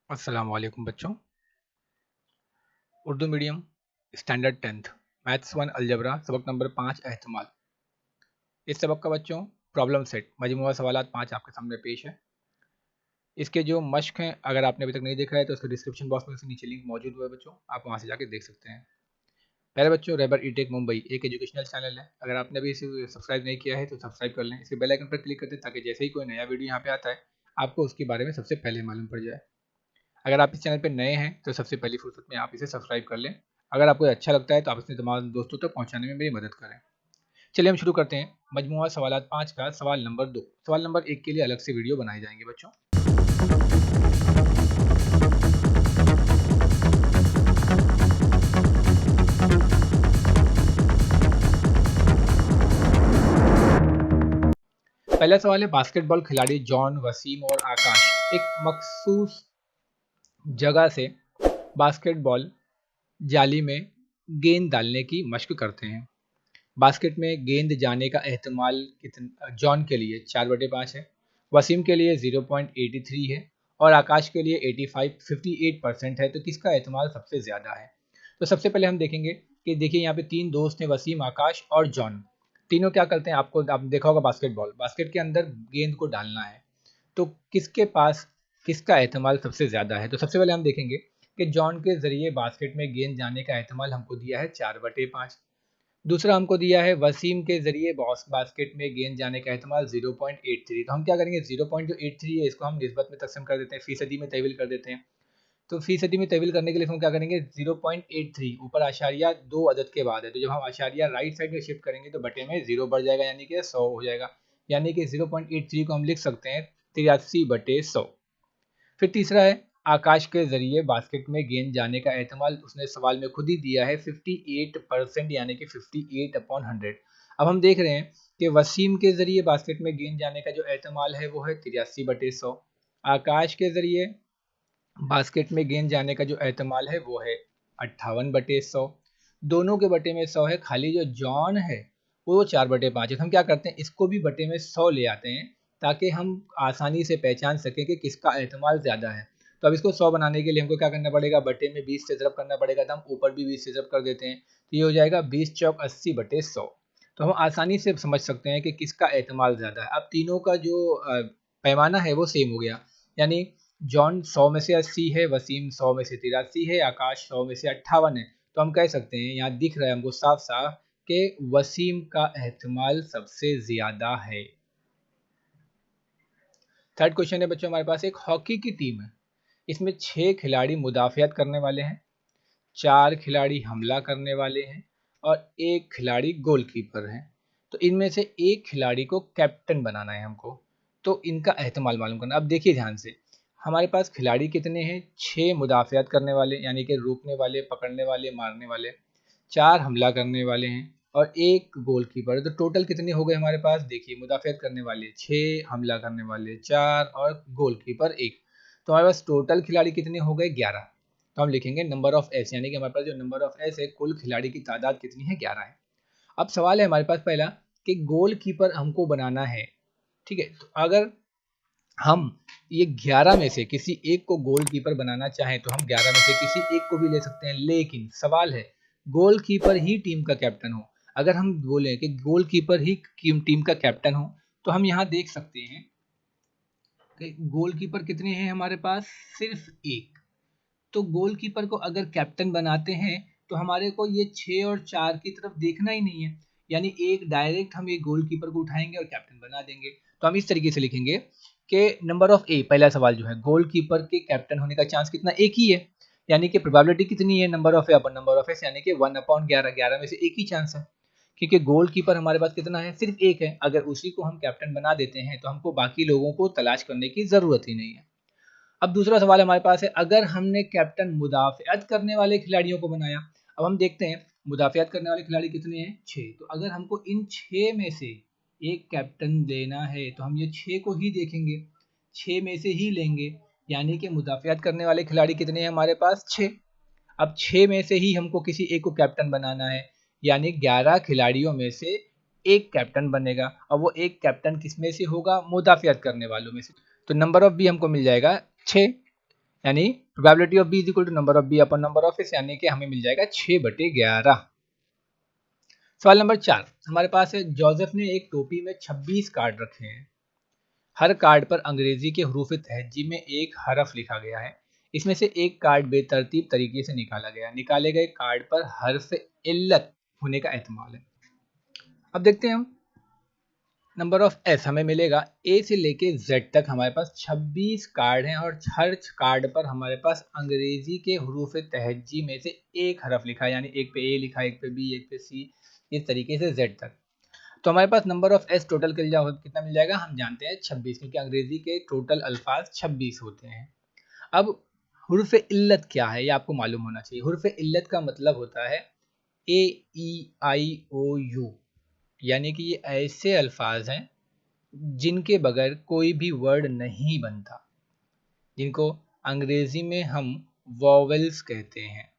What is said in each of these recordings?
अस्सलाम वालेकुम बच्चों। Urdu medium standard 10th maths 1 algebra सबक नंबर 5 एहतमाल। इस सबक का बच्चों प्रॉब्लम सेट मजमूआ सवालात 5 आपके सामने पेश है। इसके जो मश्क हैं अगर आपने अभी तक नहीं देखा है तो उसके डिस्क्रिप्शन बॉक्स में नीचे लिंक मौजूद हुआ है बच्चों, आप वहाँ से जाके देख सकते हैं। पहले बच्चों रेबर ई टेक मुंबई एक एजुकेशनल चैनल है, अगर आपने अभी इसे सब्सक्राइब नहीं किया है तो सब्सक्राइब कर लें, इसके बेल आइकन पर क्लिक कर दें ताकि जैसे ही कोई नया वीडियो यहाँ पे आता है आपको उसके बारे में सबसे पहले मालूम पड़ जाए। अगर आप इस चैनल पर नए हैं तो सबसे पहली फुर्सत में आप इसे सब्सक्राइब कर लें। अगर आपको अच्छा लगता है तो आप अपने तमाम दोस्तों तक पहुंचाने में मेरी मदद करें। चलिए हम शुरू करते हैं मजमूआ सवालात 5 का सवाल नंबर 2। सवाल नंबर 1 के लिए अलग से वीडियो बनाए जाएंगे बच्चों। पहला सवाल है, बास्केटबॉल खिलाड़ी जॉन, वसीम और आकाश एक मखसूस जगह से बास्केटबॉल जाली में गेंद डालने की मशक करते हैं। बास्केट में गेंद जाने का एहतमाल कितना? जॉन के लिए 4/5 है, वसीम के लिए 0.83 है और आकाश के लिए 58% है। तो किसका एहतमाल सबसे ज़्यादा है? तो सबसे पहले हम देखेंगे कि देखिए यहाँ पे 3 दोस्त हैं, वसीम, आकाश और जॉन। तीनों क्या करते हैं? आप देखा होगा बास्केटबॉल, बास्केट के अंदर गेंद को डालना है। तो किसके पास किसका एहतमाल सबसे ज़्यादा है? तो सबसे पहले हम देखेंगे कि जॉन के ज़रिए बास्केट में गेंद जाने का एहतमाल हमको दिया है 4/5। दूसरा हमको दिया है वसीम के जरिए बास्केट में गेंद जाने का एहतमाल 0.83। तो हम क्या करेंगे, 0.83 है इसको हम निस्बत में तकसीम कर देते हैं, फीसदी में तहवील कर देते हैं। तो फीसदी में तहवील करने के लिए हम क्या करेंगे, 0.83 ऊपर आशारिया 2 अदद के बाद है, तो जब हम आशारिया राइट साइड में शिफ्ट करेंगे तो बटे में 0 बढ़ जाएगा यानी कि 100 हो जाएगा। यानी कि 0.83 को हम लिख सकते हैं 83/100। फिर तीसरा है, आकाश के जरिए बास्केट में गेंद जाने का एहतमाल उसने सवाल में खुद ही दिया है 58% यानी कि 58/100। अब हम देख रहे हैं कि वसीम के जरिए बास्केट में गेंद जाने का जो एहतमाल है वो है 83/100। आकाश के जरिए बास्केट में गेंद जाने का जो एहतमाल है वो है 58/100। दोनों के बटे में 100 है, खाली जो जॉन है वो 4/5 है। हम क्या करते हैं, इसको भी बटे में 100 ले आते हैं ताकि हम आसानी से पहचान सकें कि किसका एहतमाल ज़्यादा है। तो अब इसको 100 बनाने के लिए हमको क्या करना पड़ेगा, बटे में 20 से ज़रब करना पड़ेगा, तो हम ऊपर भी 20 से ज़रब कर देते हैं। तो ये हो जाएगा 20 चौक 80/100। तो हम आसानी से समझ सकते हैं कि किसका एहतमाल ज़्यादा है। अब तीनों का जो पैमाना है वो सेम हो गया, यानी जॉन 100 में से 80 है, वसीम 100 में से 83 है, आकाश 100 में से 58 है। तो हम कह सकते हैं, यहाँ दिख रहा है हमको साफ साफ कि वसीम का एहतमाल सबसे ज़्यादा है। थर्ड क्वेश्चन है बच्चों, हमारे पास एक हॉकी की टीम है, इसमें 6 खिलाड़ी मुदाफ़ियत करने वाले हैं, 4 खिलाड़ी हमला करने वाले हैं और 1 खिलाड़ी गोलकीपर है। तो इनमें से एक खिलाड़ी को कैप्टन बनाना है हमको, तो इनका एहतमाल मालूम करना। अब देखिए ध्यान से, हमारे पास खिलाड़ी कितने हैं, 6 मुदाफ़ियत करने वाले यानी कि रोकने वाले, पकड़ने वाले, मारने वाले, 4 हमला करने वाले हैं और 1 गोलकीपर। तो टोटल कितने हो गए हमारे पास, देखिए मुदाफ़ियत करने वाले 6, हमला करने वाले 4 और गोलकीपर 1। तो हमारे पास टोटल खिलाड़ी कितने हो गए, 11। तो हम लिखेंगे नंबर ऑफ एस, यानी कि हमारे पास जो नंबर ऑफ एस है, कुल खिलाड़ी की तादाद कितनी है, 11 है। अब सवाल है हमारे पास पहला कि गोलकीपर हमको बनाना है, ठीक है। तो अगर हम ये 11 में से किसी एक को गोलकीपर बनाना चाहें तो हम 11 में से किसी एक को भी ले सकते हैं, लेकिन सवाल है गोलकीपर ही टीम का कैप्टन हो। अगर हम बोलें कि गोलकीपर ही टीम का कैप्टन हो तो हम यहाँ देख सकते हैं कि गोलकीपर कितने हैं हमारे पास, सिर्फ एक। तो गोलकीपर को अगर कैप्टन बनाते हैं तो हमारे को ये 6 और 4 की तरफ देखना ही नहीं है, यानी एक डायरेक्ट हम एक गोलकीपर को उठाएंगे और कैप्टन बना देंगे। तो हम इस तरीके से लिखेंगे कि नंबर ऑफ ए, पहला सवाल जो है गोलकीपर के कैप्टन होने का चांस कितना, एक ही है, यानी कि प्रोबेबिलिटी कितनी है, number of A upon number of S, यानी कि 1/11, 11 में से एक ही चांस है, क्योंकि गोलकीपर हमारे पास कितना है, सिर्फ एक है। अगर उसी को हम कैप्टन बना देते हैं तो हमको बाकी लोगों को तलाश करने की जरूरत ही नहीं है। अब दूसरा सवाल हमारे पास है, अगर हमने कैप्टन मुदाफ़ियत करने वाले खिलाड़ियों को बनाया। अब हम देखते हैं मुदाफ़ियत करने वाले खिलाड़ी कितने हैं, 6। तो अगर हमको इन 6 में से एक कैप्टन लेना है तो हम ये 6 को ही देखेंगे, 6 में से ही लेंगे, यानी कि मुदाफ़ियत करने वाले खिलाड़ी कितने हैं हमारे पास, 6। अब 6 में से ही हमको किसी एक को कैप्टन बनाना है, यानी 11 खिलाड़ियों में से एक कैप्टन बनेगा और वो एक कैप्टन किस में से होगा, मुदाफ़ियत करने वालों में से। तो नंबर ऑफ भी हमको मिल जाएगा 6, यानी probability of B is equal to number of B upon number of S, यानी कि हमें मिल जाएगा 6/11। सवाल नंबर 4 हमारे पास है, जोसेफ ने एक टोपी में 26 कार्ड रखे हैं। हर कार्ड पर अंग्रेजी के हरूफ तहज्जी में एक हरफ लिखा गया है। इसमें से एक कार्ड बेतरतीब तरीके से निकाला गया। निकाले गए कार्ड पर हर्फ इल्लत होने का एहतमाल है। अब देखते हैं हम, नंबर ऑफ एस हमें मिलेगा, ए से लेके जेड तक हमारे पास 26 कार्ड हैं और हर कार्ड पर हमारे पास अंग्रेजी के हरूफ तहज्जी में से एक हरफ लिखा है, यानी एक पे ए लिखा है, एक पे बी, एक पे सी, इस तरीके से जेड तक। तो हमारे पास नंबर ऑफ एस टोटल कितना मिल जाएगा, हम जानते हैं 26, क्योंकि अंग्रेजी के टोटल अल्फाज 26 होते हैं। अब हुर्फ इल्लत क्या है, ये आपको मालूम होना चाहिए। हुर्फ इल्लत का मतलब होता है ए ई आई ओ यू, यानी कि ये ऐसे अल्फाज हैं जिनके बगैर कोई भी वर्ड नहीं बनता, जिनको अंग्रेजी में हम वॉवेल्स कहते हैं।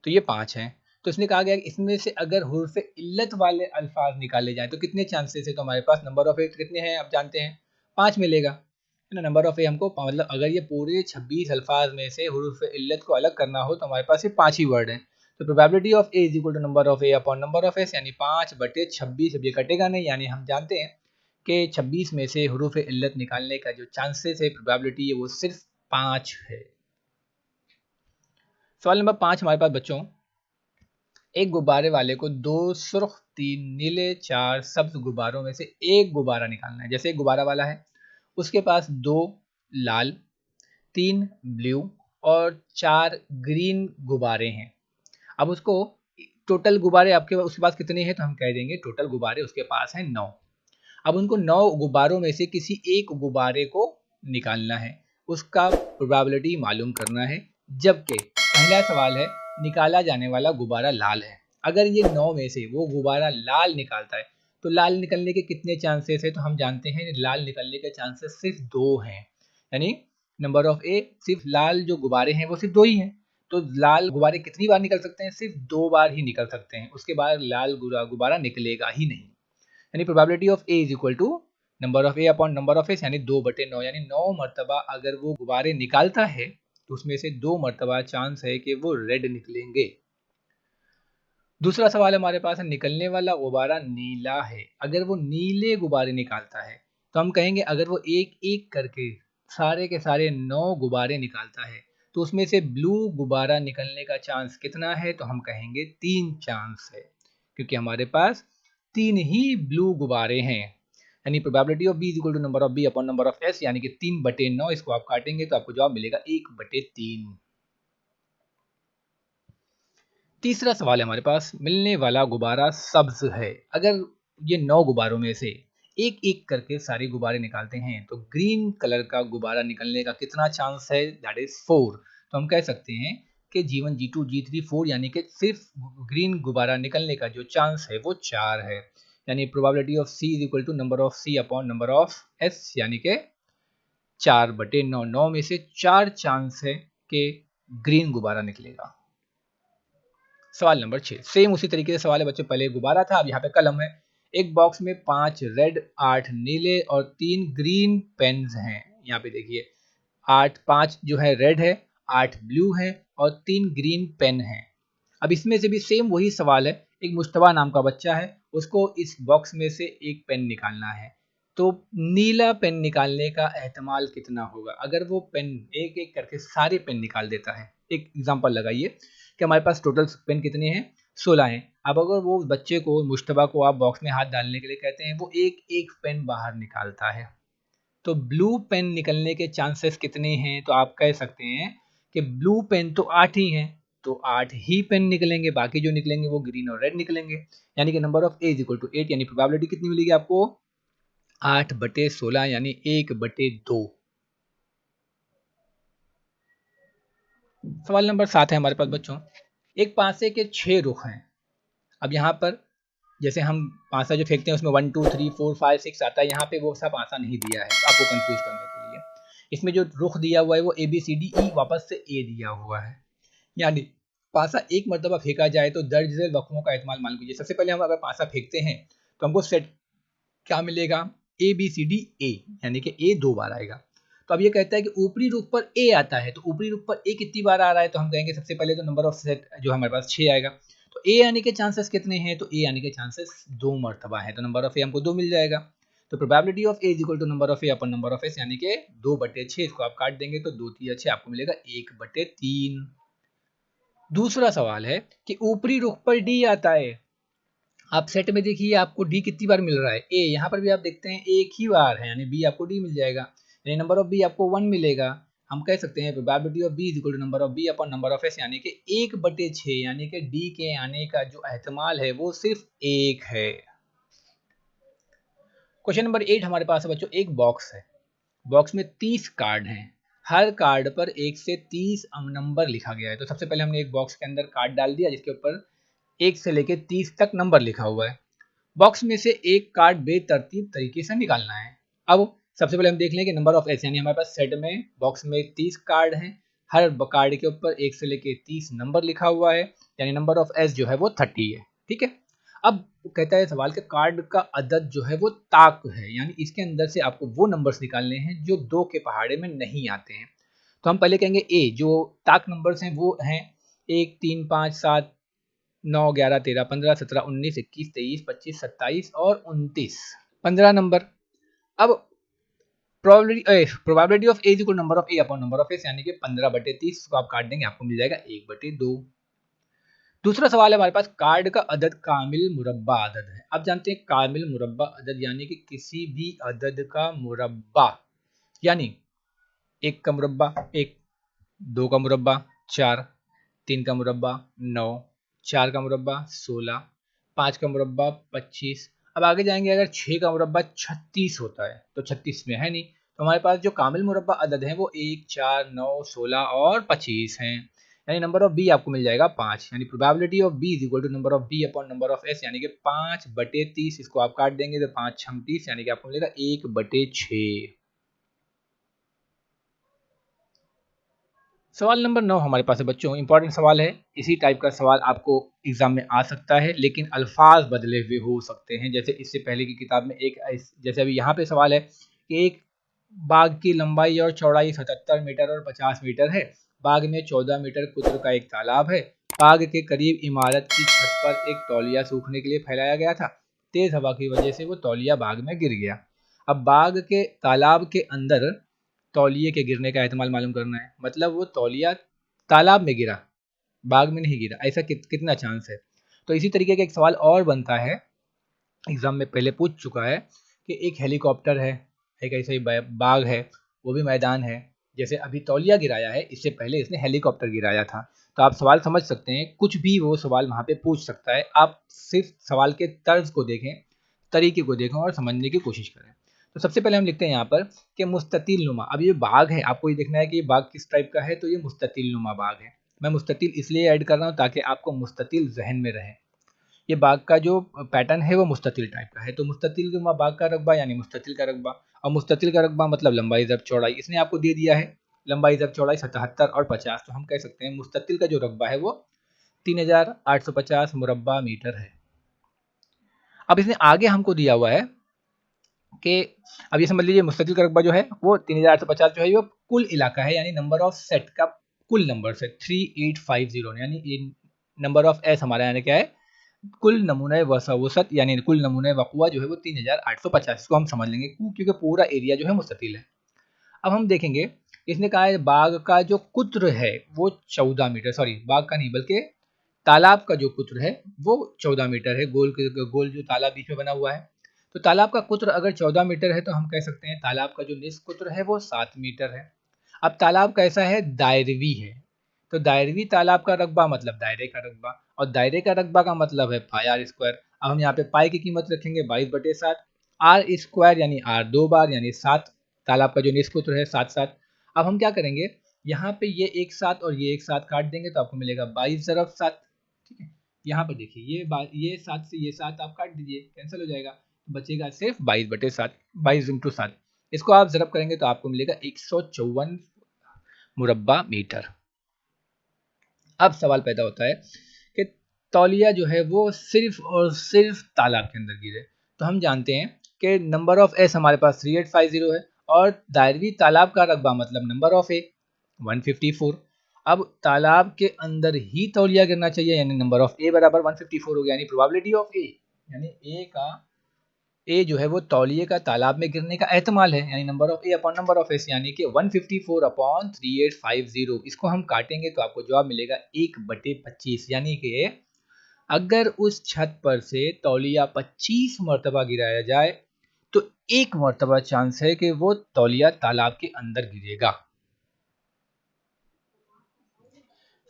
तो ये 5 हैं। तो इसने कहा गया कि इसमें से अगर हुर्फ इल्लत वाले अल्फाज निकाले जाएं तो कितने चांसेस है, तो हमारे पास नंबर ऑफ ए कितने हैं आप जानते हैं, 5 मिलेगा, है ना। नंबर ऑफ ए हमको मतलब अगर ये पूरे 26 अल्फाज में से हुर्फ इल्लत को अलग करना हो तो हमारे पास ये 5 ही वर्ड हैं। तो probability of A is equal to number of A upon number of S, यानी 5/26। अब ये कटेगा नहीं, यानी हम जानते हैं कि 26 में से हुर्फ इल्लत निकालने का जो चांसेस है, प्रोबेबिलिटी है, वो सिर्फ 5 है। सवाल नंबर 5 हमारे पास बच्चों, एक गुब्बारे वाले को 2 सुर्ख, 3 नीले, 4 सब्ज गुब्बारों में से एक गुब्बारा निकालना है। जैसे एक गुब्बारा वाला है, उसके पास 2 लाल, 3 ब्लू और 4 ग्रीन गुब्बारे हैं। अब उसको टोटल गुब्बारे आपके उसके पास कितने हैं, तो हम कह देंगे टोटल गुब्बारे उसके पास हैं 9। अब उनको 9 गुब्बारों में से किसी एक गुब्बारे को निकालना है, उसका प्रोबेबिलिटी मालूम करना है। जबकि पहला सवाल है, निकाला जाने वाला गुब्बारा लाल है। अगर ये 9 में से वो गुब्बारा लाल निकालता है तो लाल निकलने के कितने चांसेस है, तो हम जानते हैं लाल निकलने के चांसेस सिर्फ 2 हैं। यानी नंबर ऑफ ए, सिर्फ लाल जो गुब्बारे हैं वो सिर्फ 2 ही हैं। तो लाल गुब्बारे कितनी बार निकल सकते हैं, सिर्फ 2 बार ही निकल सकते हैं, उसके बाद लाल गुब्बारा निकलेगा ही नहीं। यानी probability of A is equal to number of A upon number of S, यानी 2/9, यानी 9 मरतबा अगर वो गुब्बारे निकालता है तो उसमें से 2 मरतबा चांस है कि वो रेड निकलेंगे। दूसरा सवाल हमारे पास है, निकलने वाला गुब्बारा नीला है। अगर वो नीले गुब्बारे निकालता है तो हम कहेंगे, अगर वो एक एक करके सारे के सारे 9 गुब्बारे निकालता है तो उसमें से ब्लू गुब्बारा निकलने का चांस कितना है, तो हम कहेंगे 3 चांस है, क्योंकि हमारे पास 3 ही ब्लू गुब्बारे हैं। यानी probability of B is equal to number of B upon number of S, यानी कि 3/9। इसको आप काटेंगे तो आपको जवाब मिलेगा 1/3। तीसरा सवाल है हमारे पास, मिलने वाला गुब्बारा सब्ज है। अगर ये 9 गुब्बारों में से एक एक करके सारे गुब्बारे निकालते हैं तो ग्रीन कलर का गुब्बारा निकलने का कितना चांस है, दैट इज 4। तो हम कह सकते हैं कि G1 G2 G3 4, यानी कि सिर्फ ग्रीन गुब्बारा निकलने का जो चांस है वो 4 है। यानी probability of C is equal to number of C upon number of S, यानी कि 4/9। 9 में से 4 चांस है कि ग्रीन गुब्बारा निकलेगा। सवाल नंबर 6 सेम उसी तरीके से सवाल है बच्चों, पहले गुब्बारा था, अब यहाँ पे कलम है। एक बॉक्स में 5 रेड, 8 नीले और 3 ग्रीन पेन्स हैं। यहाँ पे देखिए 5 जो है रेड है, 8 ब्लू है और 3 ग्रीन पेन है। अब इसमें से भी सेम वही सवाल है, एक मुश्तबा नाम का बच्चा है, उसको इस बॉक्स में से एक पेन निकालना है। तो नीला पेन निकालने का एहतमाल कितना होगा, अगर वो पेन एक एक करके सारे पेन निकाल देता है। एक एग्जांपल लगाइए कि हमारे पास टोटल पेन कितने हैं, 16 हैं। अब अगर वो बच्चे को, मुश्तबा को आप बॉक्स में हाथ डालने के लिए कहते हैं, वो एक एक पेन बाहर निकालता है, तो ब्लू पेन निकलने के चांसेस कितने हैं, तो आप कह सकते हैं कि ब्लू पेन तो 8 ही हैं, तो 8 ही पेन निकलेंगे, बाकी जो निकलेंगे वो ग्रीन और रेड निकलेंगे। यानी कि number of A is equal to 8, यानी प्रोबेबिलिटी कितनी मिलेगी आपको, 8/16, यानी 1/2। सवाल नंबर 7 है हमारे पास बच्चों, एक पासे के 6 रुख हैं। अब यहाँ पर जैसे हम पासा जो फेंकते हैं उसमें 1 2 3 4 5 6 आता है, यहाँ पे वो सब पासा नहीं दिया है आपको कंफ्यूज करने के लिए। इसमें जो रुख दिया हुआ है वो ABCDE, वापस से ए दिया हुआ है। यानी पासा एक मरतबा फेंका जाए तो दर्ज झेल वक्फों का एहतमाल मान लीजिए। सबसे पहले हम अगर पासा फेंकते हैं तो हमको सेट क्या मिलेगा, ABCDA, यानी कि ए 2 बार आएगा। तो अब ये कहता है कि ऊपरी रूप पर ए आता है, तो ऊपरी रूप पर ए कितनी बार आ रहा है, तो हम कहेंगे सबसे पहले तो नंबर ऑफ सेट जो हमारे पास 6 आएगा। तो ए आने के चांसेस कितने हैं, तो ए आने के चांसेस 2 मरतबा है, तो नंबर ऑफ ए हमको 2 मिल जाएगा। तो probability of A is equal to number of A upon number of S, यानी कि 2/6। इसको आप काट देंगे तो 2 3 6 आपको मिलेगा 1/3। दूसरा सवाल है कि ऊपरी रुख पर डी आता है। आप सेट में देखिए आपको डी कितनी बार मिल रहा है, ए यहाँ पर भी आप देखते हैं एक ही बार है, यानी बी आपको डी मिल जाएगा, यानी नंबर ऑफ बी आपको 1 मिलेगा। हम कह सकते हैं probability of B is equal to number of B upon number of S, यानी कि 1/6, यानी कि डी के आने का जो एहतमाल है वो सिर्फ 1 है। क्वेश्चन नंबर 8 हमारे पास है बच्चों, एक बॉक्स है, बॉक्स में 30 कार्ड हैं, हर कार्ड पर 1 से 30 नंबर लिखा गया है। तो सबसे पहले हमने एक बॉक्स के अंदर कार्ड डाल दिया जिसके ऊपर 1 से लेके 30 तक नंबर लिखा हुआ है। बॉक्स में से एक कार्ड बेतरतीब तरीके से निकालना है। अब सबसे पहले हम देख लें कि नंबर ऑफ एस, यानी हमारे पास सेट में बॉक्स में 30 कार्ड हैं, हर कार्ड के ऊपर 1 से लेके 30 नंबर लिखा हुआ है, यानी नंबर ऑफ एस जो है वो 30 है। ठीक है, अब कहता है सवाल के कार्ड का अदद जो है वो ताक है, यानी इसके अंदर से आपको वो नंबर्स निकालने हैं जो 2 के पहाड़े में नहीं आते हैं। तो हम पहले कहेंगे ए, जो ताक नंबर्स हैं वो हैं 1 3 5 7 9 11 13 15 17 19 21 23 25 27 और 29, 15 नंबर। अब probability of A equal number of A upon number of S, यानी कि 15/30 को आप काट देंगे आपको मिल जाएगा 1/2। दूसरा सवाल है हमारे पास, कार्ड का अदद कामिल मुरब्बा अदद है। अब जानते हैं कामिल मुरब्बा अदद यानी कि किसी भी अदद का मुरब्बा, यानी 1 का मुरब्बा 1, 2 का मुरब्बा 4, 3 का मुरब्बा 9, 4 का मुरब्बा 16, 5 का मुरब्बा 25। अब आगे जाएंगे, अगर 6 का मुरब्बा 36 होता है तो 36 में है नहीं, तो हमारे पास जो कामिल मुरब्बा अदद है वो 1 4 9 16 और 25 हैं, यानी नंबर ऑफ बी आपको मिल जाएगा 5, यानी probability of B is equal to number of B upon number of S, यानी कि 5/30। इसको आप काट देंगे तो 5 6 30, यानी कि आपको मिलेगा 1/6। सवाल नंबर 9 हमारे पास है बच्चों, इंपॉर्टेंट सवाल है, इसी टाइप का सवाल आपको एग्जाम में आ सकता है लेकिन अल्फाज बदले हुए हो सकते हैं। जैसे इससे पहले की किताब में एक, जैसे अभी यहाँ पे सवाल है कि एक बाग की लंबाई और चौड़ाई 77 मीटर और 50 मीटर है, बाग में 14 मीटर कुत्र का एक तालाब है, बाग के करीब इमारत की छत पर एक तौलिया सूखने के लिए फैलाया गया था, तेज हवा की वजह से वो तौलिया बाग में गिर गया। अब बाग के तालाब के अंदर तौलिए के गिरने का एहतमाल मालूम करना है, मतलब वो तौलिया तालाब में गिरा, बाग में नहीं गिरा, ऐसा कितना चांस है। तो इसी तरीके का एक सवाल और बनता है, एग्जाम में पहले पूछ चुका है कि एक हेलीकॉप्टर है, एक ऐसा ही बाग है, वो भी मैदान है, जैसे अभी तौलिया गिराया है, इससे पहले इसने हेलीकॉप्टर गिराया था। तो आप सवाल समझ सकते हैं, कुछ भी वो सवाल वहाँ पे पूछ सकता है, आप सिर्फ सवाल के तर्ज को देखें, तरीके को देखें और समझने की कोशिश करें। तो सबसे पहले हम लिखते हैं यहाँ पर कि मुस्ततिल नुमा। अब ये बाग है, आपको ये देखना है कि ये बाग किस टाइप का है, तो ये मुस्ततिल नुमा बाग है। मैं मुस्ततिल इसलिए ऐड कर रहा हूँ ताकि आपको मुस्ततिल जहन में रहे, ये बाग का जो पैटर्न है वो मुस्ततिल टाइप का है। तो मुस्ततिल नुमा बाग का रकबा यानी मुस्ततिल का रकबा, और मुस्ततिल का रकबा मतलब लंबाई ज़ब चौड़ाई, इसने आपको दे दिया है लंबाई ज़ब चौड़ाई 77 और 50, तो हम कह सकते हैं मुस्ततिल का जो रकबा है वो 3850 मुरब्बा मीटर है। अब इसने आगे हमको दिया हुआ है कि अब ये समझ लीजिए मुस्तकिल का रकबा जो है वो 3850 जो है वो कुल इलाका है, यानी नंबर ऑफ सेट का कुल नंबर से 3850, यानी नंबर ऑफ एस हमारा यानी क्या है, कुल नमूना वसत यानी कुल नमूना वक़ुआ जो है वो 3850, इसको हम समझ लेंगे क्योंकि पूरा एरिया जो है मुस्ततिल है। अब हम देखेंगे, इसने कहा है बाग का जो कुत्र है वो 14 मीटर, सॉरी बाग का नहीं बल्कि तालाब का जो कुत्र है वो 14 मीटर है, गोल जो तालाब बीच में बना हुआ है। तो तालाब का कुत्र अगर 14 मीटर है तो हम कह सकते हैं तालाब का जो निस्फ कुत्र है वो 7 मीटर है। अब तालाब कैसा है, दायरवी है, तो दायरवी तालाब का रकबा मतलब दायरे का रकबा, और दायरे का रकबा का मतलब है पाई आर स्क्वायर। अब हम यहाँ पे पाई की कीमत रखेंगे 22/7, आर स्क्वायर यानी आर 2 बार यानी 7, तालाब का जो निस्फ कुत्र है 7 7। अब हम क्या करेंगे, यहाँ पे ये एक साथ और ये एक साथ काट देंगे तो आपको मिलेगा 22/7। ठीक है, यहाँ पर देखिए ये 7 से ये 7 आप काट दीजिए, कैंसिल हो जाएगा, तो बचेगा सिर्फ 22/7, 22 × 7। इसको आप ज़रब करेंगे तो आपको मिलेगा 154 मुरब्बा मीटर। अब सवाल पैदा होता है कि तौलिया जो है वो सिर्फ और सिर्फ तालाब के अंदर गिरे, तो हम जानते हैं कि नंबर ऑफ एस हमारे पास 3850 है और दायरवी तालाब का रकबा मतलब नंबर ऑफ ए 154। अब तालाब के अंदर ही तौलिया गिरना चाहिए, यानी नंबर ऑफ ए बराबर 154 हो गया, यानी प्रोबेबिलिटी ऑफ ए, यानी ए जो है वो तौलिए का तालाब में गिरने का एहतमाल है, यानी number of A upon number of S, यानी कि 154 अपॉन 3850। इसको हम काटेंगे तो आपको जवाब मिलेगा 1/25, यानी कि अगर उस छत पर से तौलिया 25 मरतबा गिराया जाए तो 1 मरतबा चांस है कि वो तौलिया तालाब के अंदर गिरेगा।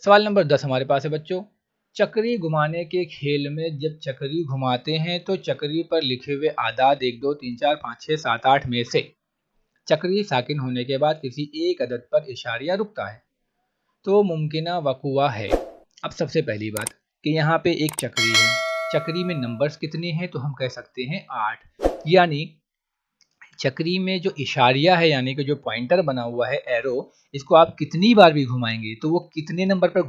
सवाल नंबर 10 हमारे पास है बच्चों, चक्री घुमाने के खेल में जब चक्री घुमाते हैं तो चक्री पर लिखे हुए आदाद 1 2 3 4 5 6 7 8 में से चक्री साकिन होने के बाद किसी एक अदद पर इशारिया रुकता है तो मुमकिना वकुआ है। अब सबसे पहली बात कि यहाँ पे एक चक्री है, चक्री में नंबर्स कितने हैं तो हम कह सकते हैं 8, यानी चक्री में जो इशारिया है यानी कि जो पॉइंटर बना हुआ है एरो, इसको आप कितनी बार भी घुमाएंगे तो वो कितने नंबर पर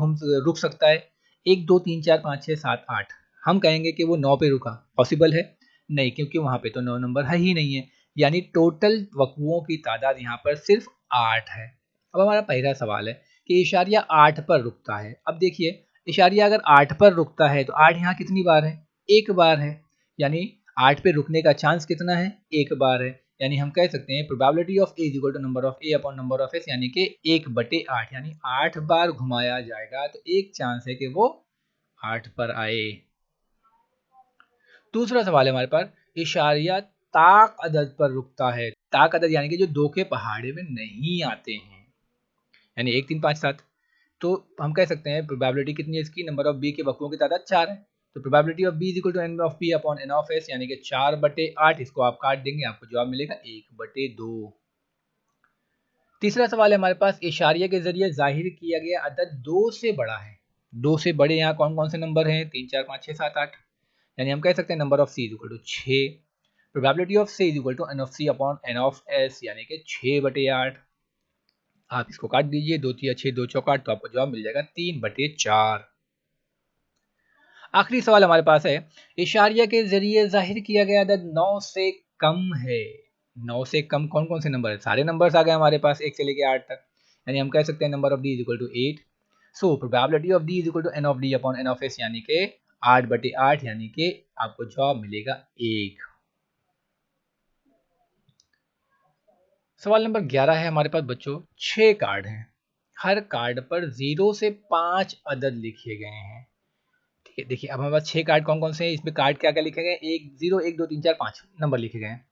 रुक सकता है, 1 2 3 4 5 6 7 8। हम कहेंगे कि वो 9 पे रुका, पॉसिबल है नहीं, क्योंकि वहां पे तो 9 नंबर है ही नहीं है, यानी टोटल वक्फों की तादाद यहाँ पर सिर्फ 8 है। अब हमारा पहला सवाल है कि इशारिया 8 पर रुकता है। अब देखिए इशारिया अगर 8 पर रुकता है तो 8 यहाँ कितनी बार है, एक बार है, यानी 8 पे रुकने का चांस कितना है, एक बार है, यानी हम कह सकते हैं probability of A is equal to number of A upon number of S, यानी कि 1/8, यानी 8 बार घुमाया जाएगा तो एक चांस है कि वो 8 पर आए। दूसरा सवाल है हमारे पास, इशारिया ताक अदद पर रुकता है। ताक अदद यानी कि जो 2 के पहाड़े में नहीं आते हैं, यानी 1 3 5 7, तो हम कह सकते हैं प्रोबेबिलिटी कितनी है इसकी, नंबर ऑफ बी के वक्फों की तादाद 4 है, तो probability of B is equal to N of P upon N of S, यानी कि 4/8। इसको आप काट देंगे आपको जवाब मिलेगा 1/2। तीसरा सवाल है हमारे पास, इशारिया के जरिए जाहिर किया गया अदद 2 से बड़ा है। 2 से बड़े यहाँ कौन कौन से नंबर हैं, 3 4 5 6 7 8, यानी हम कह सकते हैं number of C is equal to 6, probability of C is equal to N of C upon N of S, यानी कि 6/8। आप इसको काट दीजिए, 2 3 6 2 चौकाट, तो आपको जवाब मिल जाएगा 3/4। आखिरी सवाल हमारे पास है, इशारिया के जरिए जाहिर किया गया अदद 9 से कम है। 9 से कम कौन कौन से नंबर है, सारे नंबर्स आ गए हमारे पास 1 से लेके 8 तक, यानी हम कह सकते हैं number of D is equal to 8, so probability of D is equal to N of D upon N of S, यानी कि 8/8, यानी कि आपको जवाब मिलेगा 1। सवाल नंबर 11 है हमारे पास बच्चों, 6 कार्ड हैं, हर कार्ड पर 0 से 5 अदद लिखे गए हैं। ठीक है, देखिए अब हमारे पास 6 कार्ड कौन कौन से हैं, इसमें कार्ड क्या क्या लिखे गए, 1 0 1 2 3 4 5 नंबर लिखे गए हैं।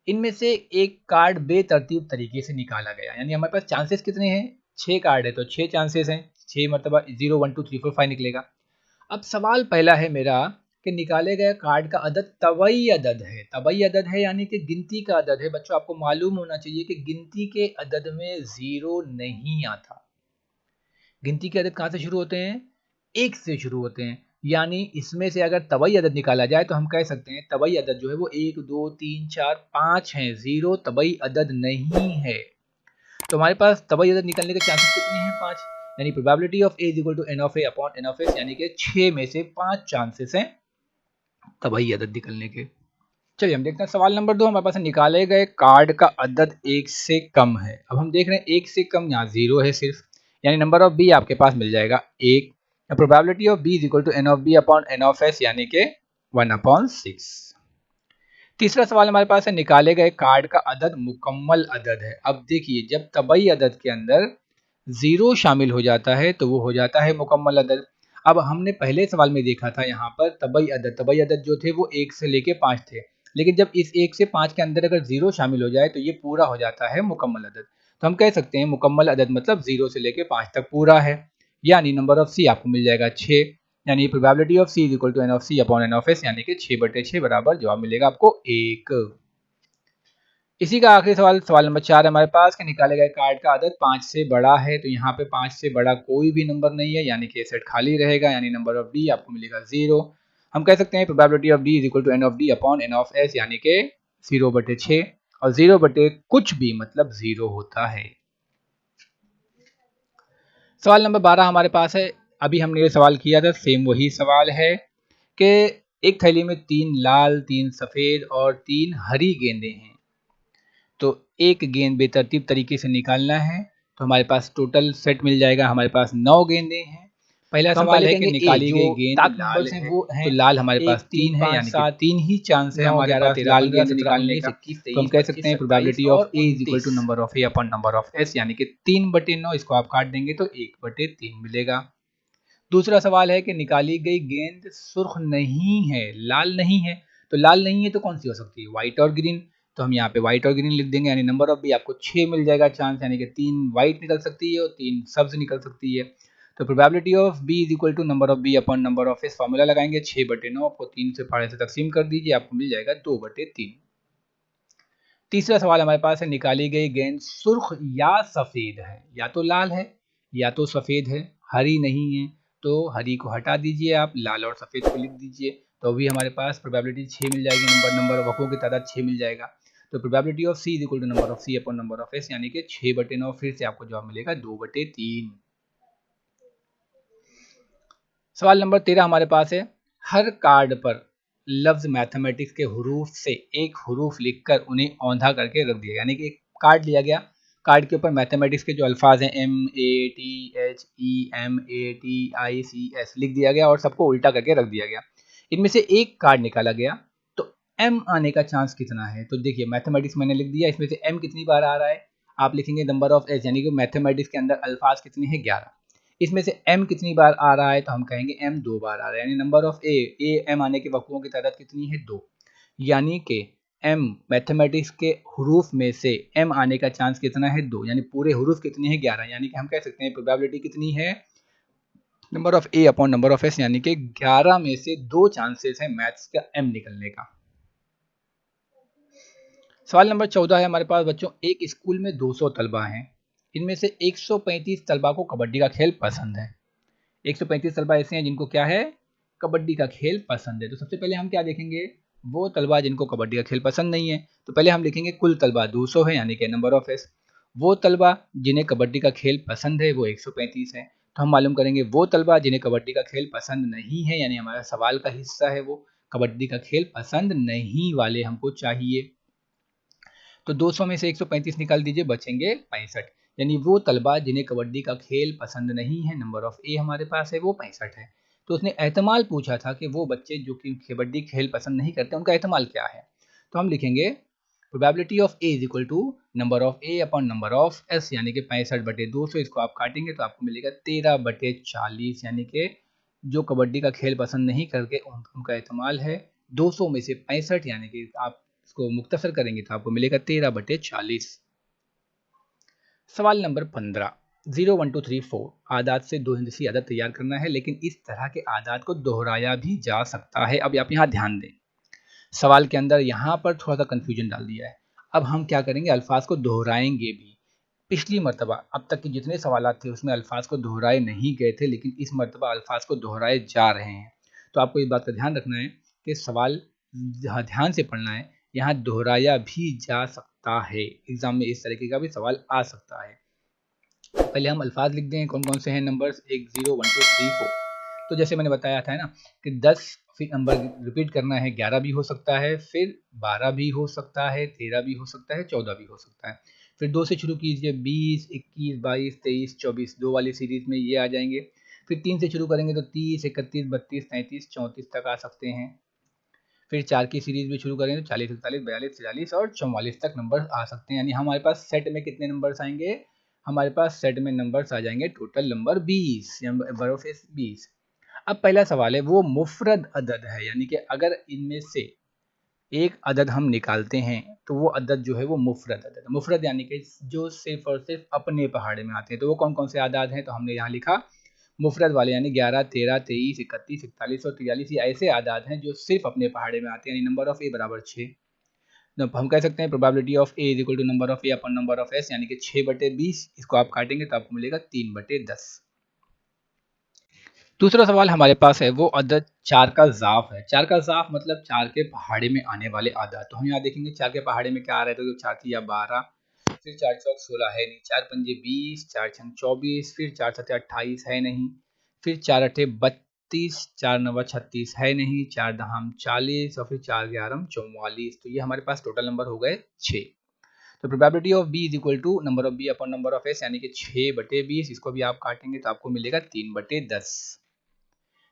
इनमें से एक कार्ड बेतरतीब तरीके से निकाला गया, यानी हमारे पास चांसेस कितने हैं, 6 कार्ड है तो 6 चांसेस हैं, 6 मरतबा 0 1 2 3 4 5 निकलेगा। अब सवाल पहला है मेरा कि निकाले गए कार्ड का अदद तबई अदद है। तबई अदद है यानी कि गिनती का अदद है। बच्चों आपको मालूम होना चाहिए कि गिनती के अदद में 0 नहीं आता। गिनती के अदद कहाँ से शुरू होते हैं, 1 से शुरू होते हैं, यानी इसमें से अगर तबई अदद निकाला जाए तो हम कह सकते हैं तबई अदद जो है वो 1 2 3 4 5 है, 0 तबई अदद नहीं है। तो हमारे पास तबई अदद निकलने के चांसेस कितने हैं, 5, यानी probability of A is equal to N of A upon N of S, यानी कि 6 में से 5 चांसेस हैं तबई अदद निकलने के। चलिए हम देखते हैं सवाल नंबर 2, हमारे पास निकाले गए कार्ड का अदद 1 से कम है। अब हम देख रहे हैं 1 से कम यहाँ 0 है सिर्फ, यानी नंबर ऑफ बी आपके पास मिल जाएगा 1, probability of B is equal to N of B upon N of S, यानी कि 1/6। तीसरा सवाल हमारे पास है, निकाले गए कार्ड का अदद मुकम्मल अदद है। अब देखिए जब तबई अदद के अंदर 0 शामिल हो जाता है तो वो हो जाता है मुकम्मल अदद। अब हमने पहले सवाल में देखा था यहाँ पर तबई अदद जो थे वो 1 से लेके 5 थे, लेकिन जब इस 1 से 5 के अंदर अगर 0 शामिल हो जाए तो ये पूरा हो जाता है मुकम्मल अदद। तो हम कह सकते हैं मुकम्मल अदद मतलब 0 से लेके 5 तक पूरा है, यानी नंबर ऑफ सी आपको मिल जाएगा 6, यानी probability of C is equal to N of C upon N of S, यानी कि 6/6 बराबर जवाब मिलेगा आपको 1। इसी का आखिरी सवाल, सवाल नंबर 4 हमारे पास कि निकाले गए कार्ड का अदद 5 से बड़ा है। तो यहाँ पे 5 से बड़ा कोई भी नंबर नहीं है, यानी कि सेट खाली रहेगा, यानी नंबर ऑफ डी आपको मिलेगा 0। हम कह सकते हैं probability of D is equal to N of D upon N of S, यानी कि 0/6, और 0 बटे कुछ भी मतलब 0 होता है। सवाल नंबर 12 हमारे पास है, अभी हमने ये सवाल किया था, सेम वही सवाल है कि एक थैली में 3 लाल 3 सफेद और 3 हरी गेंदें हैं। तो एक गेंद बेतरतीब तरीके से निकालना है। तो हमारे पास टोटल सेट मिल जाएगा, हमारे पास 9 गेंदें हैं। पहला तो हम सवाल पहले है कि कहेंगे निकाली गई गेंद ताक लाल नंबर्स हैं है, वो तो हैं लाल हमारे पास 1 3 3 है, 5 यानी कि 7 3 ही चांस है 9 हमारे 11 पास 13 लाल 15 गेंद 17 निकालने 19 का। 21 तो हम 23 कह 25 सकते हैं 27 प्रोबेबिलिटी और of A is equal to 29। Number of A upon number of S, यानी कि 3/9 इसको आप काट देंगे तो 1/3 मिलेगा। दूसरा सवाल है कि निकाली गई गेंद सुर्ख नहीं है, लाल नहीं है। तो लाल नहीं है तो कौन सी हो सकती है, व्हाइट और ग्रीन। तो हम यहाँ पे व्हाइट और ग्रीन लिख देंगे, यानी नंबर ऑफ बी आपको 6 मिल जाएगा चांस, यानी कि 3 व्हाइट निकल सकती है और 3 सब्ज निकल सकती है। तो probability of B is equal to number of B upon number of S, formula लगाएंगे 6/9 को 3 से फाड़े से तकसीम कर दीजिए, आपको मिल जाएगा 2/3। तीसरा सवाल हमारे पास है, निकाली गई गेंद सुर्ख या सफेद है, या तो लाल है या तो सफेद है, हरी नहीं है। तो हरी को हटा दीजिए आप, लाल और सफेद को लिख दीजिए, तो अभी हमारे पास प्रोबेबिलिटी 6 मिल जाएगी, नंबर वक्रों की तादाद 6 मिल जाएगा। तो probability of C is equal to number of C upon number of S, यानी कि 6/9, फिर से आपको जवाब मिलेगा 2/3। सवाल नंबर 13 हमारे पास है, हर कार्ड पर लफ्ज मैथमेटिक्स के हरूफ से एक हरूफ लिखकर उन्हें औंधा करके रख दिया, यानी कि एक कार्ड लिया गया, कार्ड के ऊपर मैथमेटिक्स के जो अल्फाज हैं MATHEMATICS लिख दिया गया और सबको उल्टा करके रख दिया गया। इनमें से एक कार्ड निकाला गया, तो M आने का चांस कितना है। तो देखिए मैथमेटिक्स मैंने लिख दिया, इसमें से M कितनी बार आ रहा है, आप लिखेंगे नंबर ऑफ एस, यानी कि मैथमेटिक्स के अंदर अल्फाज कितने हैं 11, इसमें से m कितनी बार आ रहा है, तो हम कहेंगे m 2 बार आ रहा है, यानी नंबर ऑफ ए m आने के वक्रों की तादाद कितनी है 2, यानी कि m मैथमेटिक्स के हरूफ में से m आने का चांस कितना है 2, यानी पूरे हरूफ कितने हैं 11, यानी कि हम कह सकते हैं प्रोबेबिलिटी कितनी है number of A upon number of S, यानी कि 11 में से 2 चांसेस है मैथ्स का m निकलने का। सवाल नंबर 14 है हमारे पास बच्चों, एक स्कूल में 200 तलबा हैं, इनमें से 135 तलबा को कबड्डी का खेल पसंद है। 135 तलबा ऐसे हैं जिनको क्या है, कबड्डी का खेल पसंद है। तो सबसे पहले हम क्या देखेंगे, वो तलबा जिनको कबड्डी का खेल पसंद नहीं है, तो पहले हम लिखेंगे कुल तलबा 200 है, यानी कि नंबर ऑफ एस। वो तलबा जिन्हें कबड्डी का खेल पसंद है वो 135 है। तो हम मालूम करेंगे वो तलबा जिन्हें कबड्डी का खेल पसंद नहीं है, यानी हमारा सवाल का हिस्सा है वो कबड्डी का खेल पसंद नहीं वाले हमको चाहिए। तो 200 में से 135 निकाल दीजिए, बचेंगे 65, यानी वो तलबा जिन्हें कबड्डी का खेल पसंद नहीं है, नंबर ऑफ ए हमारे पास है वो 65 है। तो उसने एहतमाल पूछा था कि वो बच्चे जो कि कबड्डी खेल पसंद नहीं करते उनका एहतमाल क्या है। तो हम लिखेंगे probability of A is equal to number of A upon number of S, यानी कि 65/200, इसको आप काटेंगे तो आपको मिलेगा 13/40, यानी कि जो कबड्डी का खेल पसंद नहीं करके उनका एहतमाल है 200 में से 65, यानी कि आप इसको मुख्तसर करेंगे तो आपको मिलेगा 13/40। सवाल नंबर 15, 0 1 2 3 4 आदात से 2 हिंदसी आदत तैयार करना है, लेकिन इस तरह के आदात को दोहराया भी जा सकता है। अब आप यहाँ ध्यान दें, सवाल के अंदर यहाँ पर थोड़ा सा कंफ्यूजन डाल दिया है। अब हम क्या करेंगे, अल्फाज को दोहराएंगे भी। पिछली मरतबा अब तक के जितने सवाल थे उसमें अल्फाज को दोहराए नहीं गए थे, लेकिन इस मरतबा अल्फाज को दोहराए जा रहे हैं। तो आपको इस बात का ध्यान रखना है कि सवाल ध्यान से पढ़ना है, यहाँ दोहराया भी जा सकता है, एग्जाम में इस तरीके का भी सवाल आ सकता है। पहले हम अल्फाज लिख दें कौन कौन से हैं, नंबर्स 1 0 1 2 3 4। तो जैसे मैंने बताया था ना कि 10 फिर नंबर रिपीट करना है, 11 भी हो सकता है, फिर 12 भी हो सकता है, 13 भी हो सकता है, 14 भी हो सकता है। फिर 2 से शुरू कीजिए, 20 21 22 23 24, 2 वाली सीरीज में ये आ जाएंगे। फिर 3 से शुरू करेंगे तो 30 31 32 33 34 तक आ सकते हैं। फिर 4 की सीरीज में शुरू करेंगे तो 40 41 42 43 और 44 तक नंबर आ सकते हैं, यानी हमारे पास सेट में कितने नंबर्स आएंगे, हमारे पास सेट में नंबर्स आ जाएंगे टोटल नंबर 20, नंबर ऑफ 20। अब पहला सवाल है, वो मुफरद अदद है, यानी कि अगर इनमें से एक अदद हम निकालते हैं तो वो अदद जो है वो मुफरद अदद है। मुफरद यानी कि जो सिर्फ और सिर्फ अपने पहाड़े में आते हैं, तो वो कौन कौन से आदाद हैं, तो हमने यहाँ लिखा मुफरद वाले, यानी 11 13 23 31 41 और 43 ये ऐसे आदाद हैं जो सिर्फ अपने पहाड़े में आते हैं, यानी नंबर ऑफ ए बराबर 6। हम कह सकते हैं probability of A is equal to number of A upon number of S, यानी कि 6/20, इसको आप काटेंगे तो आपको मिलेगा 3/10। दूसरा सवाल हमारे पास है, वो अदद 4 का ज़ाफ है। 4 का ज़ाफ मतलब 4 के पहाड़े में आने वाले आदाद। तो हम यहाँ देखेंगे 4 के पहाड़े में क्या आ रहा है, तो 4 3 12, फिर 4 चौक 16 है नहीं, 4 पंजे 20, 4 छंग 24, फिर 4 सत्ते 28 है नहीं, फिर 4 अठे 32, 4 नवा 36 है नहीं, 4 दहाम 40 और फिर 4 ग्यारह 44। तो ये हमारे पास टोटल नंबर हो गए 6। तो probability of B is equal to number of B upon number of S, यानी कि 6/20। इसको भी आप काटेंगे तो आपको मिलेगा 3/10।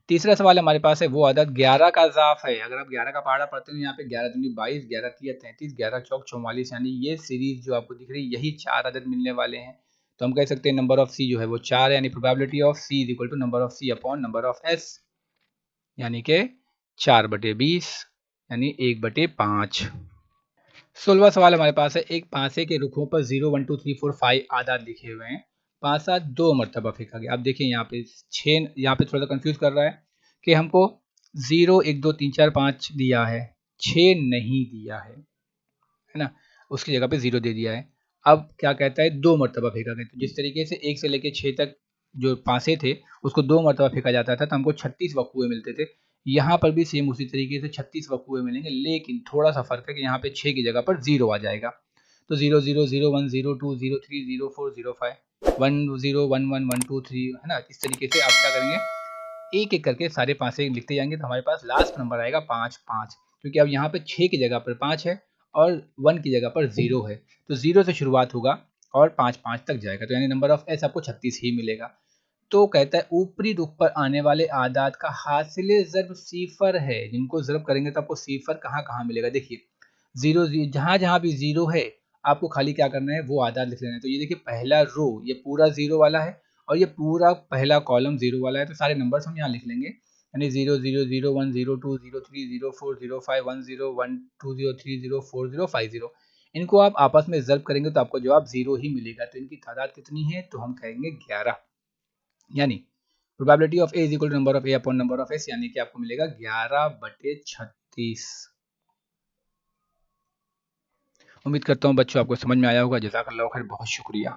तीसरा सवाल हमारे पास है, वो अदद 11 का ज़ाफ है। अगर आप 11 का पहाड़ा पढ़ते हैं, यहाँ पे 11 दूनी 22, 11 तिया 33, 11 चौक 44, यानी ये सीरीज जो आपको दिख रही है, यही 4 अदद मिलने वाले हैं। तो हम कह सकते हैं नंबर ऑफ सी जो है वो 4 है, यानी probability of C is equal to number of C upon number of S, यानी कि 4/20, यानी 1/5। 16वां सवाल हमारे पास है, एक पासे के रुखों पर 0 1 2 3 4 5 आदाद लिखे हुए हैं। पासा 2 मरतबा फेंका गया। अब देखिए यहाँ पे 6, यहाँ पे थोड़ा सा कंफ्यूज कर रहा है कि हमको 0 1 2 3 4 5 दिया है, 6 नहीं दिया है ना, उसकी जगह पे 0 दे दिया है। अब क्या कहता है, 2 मरतबा फेंका गया। तो जिस तरीके से 1 से लेकर 6 तक जो पासे थे उसको 2 मरतबा फेंका जाता था तो हमको 36 वक्कुए मिलते थे। यहाँ पर भी सेम उसी तरीके से 36 वक्कुए मिलेंगे, लेकिन थोड़ा सा फर्क है कि यहाँ पे 6 की जगह पर 0 आ जाएगा। तो 0 0 0 1 0 2 0 3 0 4 0 5 1 0 1 1 1 2 3, है ना। इस तरीके से आप क्या करेंगे, एक एक करके सारे पासे लिखते जाएंगे तो हमारे पास लास्ट नंबर आएगा 5 5, क्योंकि अब यहाँ पे 6 की जगह पर 5 है और 1 की जगह पर 0 है। तो 0 से शुरुआत होगा और 5 5 तक जाएगा, तो यानी नंबर ऑफ एस आपको 36 ही मिलेगा। तो कहता है ऊपरी रुख पर आने वाले आदाद का हासिल ज़र्ब सिफर है। जिनको ज़र्ब करेंगे तो आपको सिफर कहाँ कहाँ मिलेगा, देखिए 0 जहाँ जहाँ भी 0 है आपको खाली क्या करना है, वो आदाद लिख लेना है। तो ये देखिए पहला रो ये पूरा 0 वाला है और ये पूरा पहला कॉलम 0 वाला है, तो सारे नंबर्स हम यहाँ लिख लेंगे, यानी 0 0 0 1 0 2 0 3 0 4 0 5 1 0 1 2 0 3 0 4 0 5 0। इनको आप आपस में ज़र्ब करेंगे तो आपको जवाब 0 ही मिलेगा। तो इनकी तादाद कितनी है, तो हम कहेंगे 11, यानी probability of A is equal to number of A upon number of S, यानी कि आपको मिलेगा 11/36। उम्मीद करता हूँ बच्चों आपको समझ में आया होगा। जज़ाकल्लाह खैर, बहुत शुक्रिया।